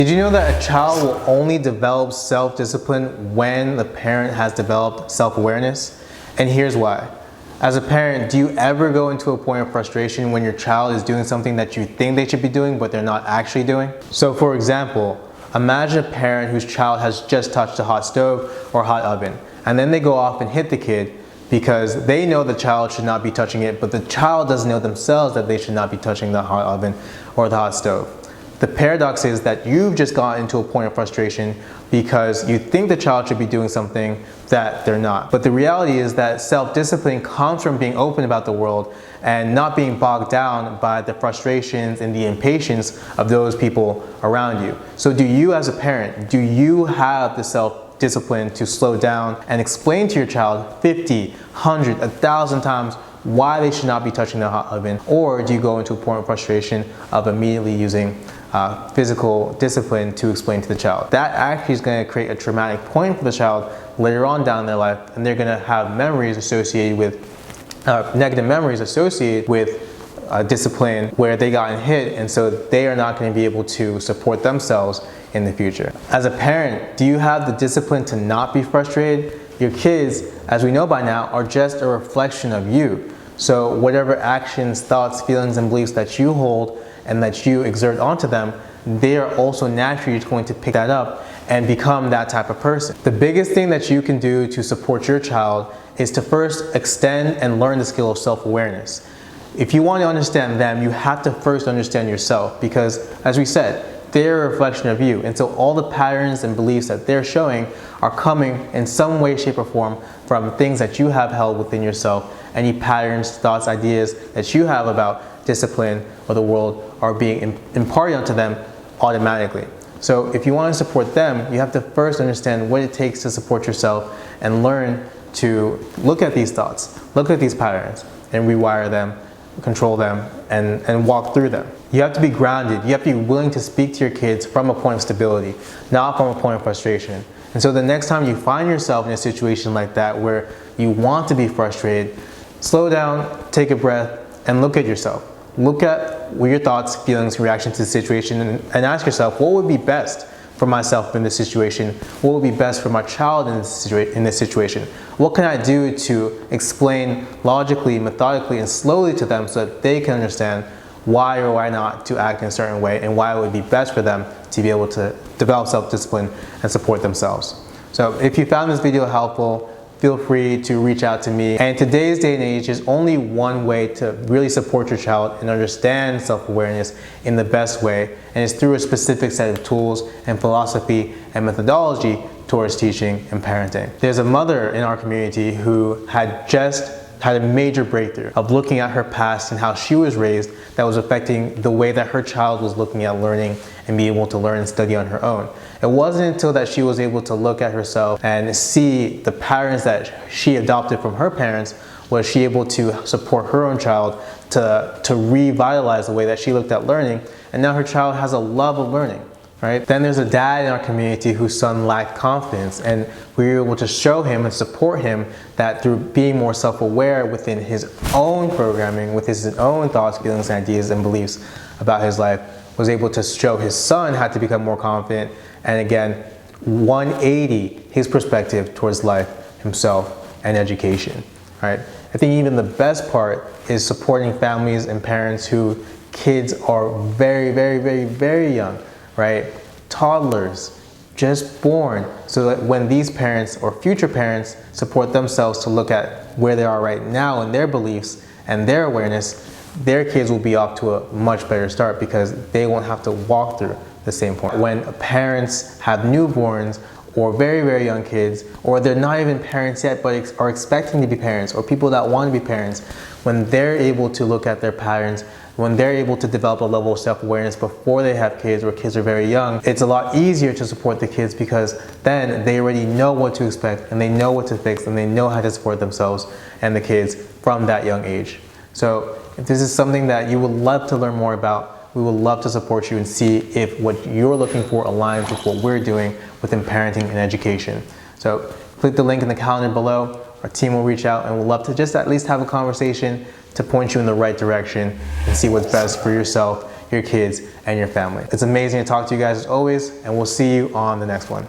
Did you know that a child will only develop self-discipline when the parent has developed self-awareness? And here's why. As a parent, do you ever go into a point of frustration when your child is doing something that you think they should be doing but they're not actually doing? So for example, imagine a parent whose child has just touched a hot stove or hot oven, and then they go off and hit the kid because they know the child should not be touching it, but the child doesn't know themselves that they should not be touching the hot oven or the hot stove. The paradox is that you've just gotten into a point of frustration because you think the child should be doing something that they're not. But the reality is that self-discipline comes from being open about the world and not being bogged down by the frustrations and the impatience of those people around you. So do you as a parent, do you have the self-discipline to slow down and explain to your child 50, 100, 1,000 times why they should not be touching the hot oven? Or do you go into a point of frustration of immediately using physical discipline to explain to the child? That actually is going to create a traumatic point for the child later on down in their life, and they're going to have memories associated with negative memories associated with discipline where they got hit, and so they are not going to be able to support themselves in the future. As a parent, do you have the discipline to not be frustrated? Your kids, as we know by now, are just a reflection of you. So whatever actions, thoughts, feelings, and beliefs that you hold and that you exert onto them, they are also naturally going to pick that up and become that type of person. The biggest thing that you can do to support your child is to first extend and learn the skill of self-awareness. If you want to understand them, you have to first understand yourself, because as we said, they're a reflection of you, and so all the patterns and beliefs that they're showing are coming in some way, shape, or form from things that you have held within yourself. Any patterns, thoughts, ideas that you have about discipline or the world are being imparted onto them automatically. So if you want to support them, you have to first understand what it takes to support yourself and learn to look at these thoughts, look at these patterns, and rewire them, control them, and walk through them. You have to be grounded. You have to be willing to speak to your kids from a point of stability, not from a point of frustration. And so the next time you find yourself in a situation like that where you want to be frustrated, slow down, take a breath, and look at yourself. Look at your thoughts, feelings, reactions to the situation, and ask yourself, what would be best for myself in this situation? What would be best for my child in this situation? What can I do to explain logically, methodically, and slowly to them so that they can understand why or why not to act in a certain way, and why it would be best for them to be able to develop self-discipline and support themselves. So if you found this video helpful, feel free to reach out to me. And in today's day and age, there's only one way to really support your child and understand self-awareness in the best way, and it's through a specific set of tools and philosophy and methodology towards teaching and parenting. There's a mother in our community who had just had a major breakthrough of looking at her past and how she was raised that was affecting the way that her child was looking at learning and being able to learn and study on her own. It wasn't until that she was able to look at herself and see the patterns that she adopted from her parents was she able to support her own child to revitalize the way that she looked at learning, and now her child has a love of learning. Right? Then there's a dad in our community whose son lacked confidence, and we were able to show him and support him that through being more self-aware within his own programming, with his own thoughts, feelings, ideas, and beliefs about his life, was able to show his son how to become more confident, and again, 180 his perspective towards life, himself, and education. Right? I think even the best part is supporting families and parents who kids are very, very, very, very young. Right? Toddlers, just born, so that when these parents or future parents support themselves to look at where they are right now and their beliefs and their awareness, their kids will be off to a much better start because they won't have to walk through the same point. When parents have newborns or very, very young kids, or they're not even parents yet but are expecting to be parents, or people that want to be parents, when they're able to look at their patterns, when they're able to develop a level of self-awareness before they have kids or kids are very young, it's a lot easier to support the kids because then they already know what to expect and they know what to fix and they know how to support themselves and the kids from that young age. So if this is something that you would love to learn more about, we would love to support you and see if what you're looking for aligns with what we're doing within parenting and education. So click the link in the calendar below. Our team will reach out and we'll love to just at least have a conversation to point you in the right direction and see what's best for yourself, your kids and your family. It's amazing to talk to you guys as always, and we'll see you on the next one.